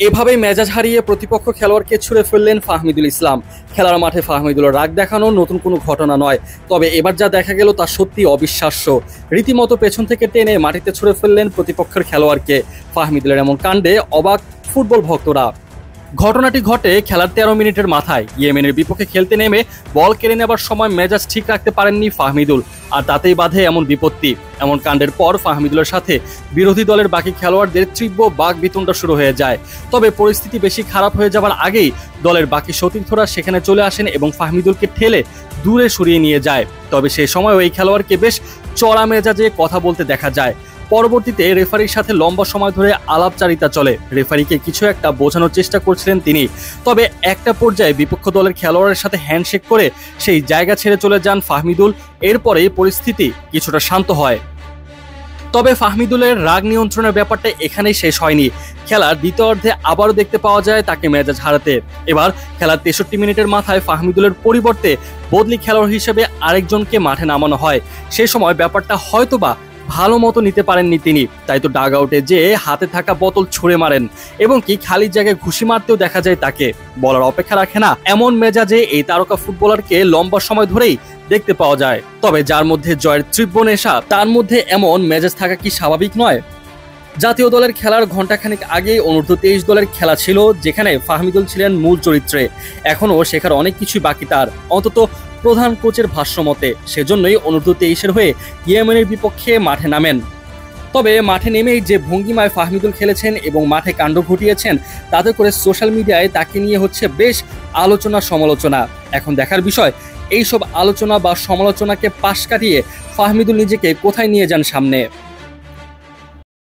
এভাবেই মেজাজ হারিয়ে প্রতিপক্ষ খেলোয়াড়কে ছুড়ে ফেললেন ফাহমিদুল ইসলাম। খেলার মাঠে ফাহমিদুলের রাগ দেখানো নতুন কোনো ঘটনা নয়, তবে এবার যা দেখা গেল তা সত্যি অবিশ্বাস্য। রীতিমতো পেছন থেকে টেনে মাটিতে ছুড়ে ফেললেন প্রতিপক্ষের খেলোয়াড়কে। ফাহমিদুলের এমন কাণ্ডে অবাক ফুটবল ভক্তরা। ঘটনাটি ঘটে খেলার 13 মিনিটের মাথায়। ইয়েমেনের বিপক্ষে খেলতে নেমে বল কেড়ে নেবার সময় মেজাজ ঠিক রাখতে পারেননি ফাহমিদুল, আর তাতেই বাধে এমন বিপত্তি। এমন কাণ্ডের পর ফাহমিদুলের সাথে বিরোধী দলের বাকি খেলোয়াড়দের তীব্র বাকবিতণ্ডা শুরু হয়ে যায়। তবে পরিস্থিতি বেশি খারাপ হয়ে যাবার আগেই দলের বাকি সতীর্থরা সেখানে চলে আসেন এবং ফাহমিদুলকে ঠেলে দূরে সরিয়ে নিয়ে যায়। তবে সেই সময় এই খেলোয়াড়কে বেশ চড়া মেজাজে কথা বলতে দেখা যায়। পরবর্তীতে রেফারির সাথে লম্বা সময় ধরে আলাপচারিতা চলে। রেফারিকে কিছু একটা বোঝানোর চেষ্টা করছিলেন তিনি, তবে একটা পর্যায়ে বিপক্ষ দলের খেলোয়াড়ের সাথে হ্যান্ডশেক করে সেই জায়গা ছেড়ে চলে যান ফাহমিদুল। এরপরে পরিস্থিতি কিছুটা শান্ত হয়। তবে ফাহমিদুলের রাগ নিয়ন্ত্রণের ব্যাপারটা এখানেই শেষ হয়নি। খেলার দ্বিতীয়ার্ধে আবারও দেখতে পাওয়া যায় তাকে মেজাজ হারাতে। এবার খেলার 63 মিনিটের মাথায় ফাহমিদুলের পরিবর্তে বদলি খেলোয়াড় হিসেবে আরেকজনকে মাঠে নামানো হয়। সেই সময় ব্যাপারটা হয়তোবা ভালো মতো নিতে পারেননি তিনি, তাই তো ডাগ আউটে যেয়ে হাতে থাকা বোতল ছুঁড়ে মারেন এবং কি খালি জায়গায় ঘুষি মারতেও দেখা যায় তাকে। বলার অপেক্ষা রাখে না এমন মেজাজে এই তারকা ফুটবলারকে লম্বা সময় ধরেই দেখতে পাওয়া যায়। তবে যার মধ্যে জয়ের তীব্র নেশা, তার মধ্যে এমন মেজাজ থাকা কি স্বাভাবিক নয়? জাতীয় দলের খেলার ঘণ্টাখানেক আগে অনূর্ধ্ব 23 দলের খেলা ছিল, যেখানে ফাহমিদুল ছিলেন মূল চরিত্রে। এখনও শেখার অনেক কিছুই বাকি তার, অন্তত প্রধান কোচের ভাষ্যমতে। সেজন্যই অনূর্ধ্ব 23-এর হয়ে ইয়েমেনের বিপক্ষে মাঠে নামেন। তবে মাঠে নেমেই যে ভঙ্গিমায় ফাহমিদুল খেলেছেন এবং মাঠে কাণ্ড ঘটিয়েছেন, তাতে করে সোশ্যাল মিডিয়ায় তাকে নিয়ে হচ্ছে বেশ আলোচনা সমালোচনা। এখন দেখার বিষয় এইসব আলোচনা বা সমালোচনাকে পাশ কাটিয়ে ফাহমিদুল নিজেকে কোথায় নিয়ে যান সামনে।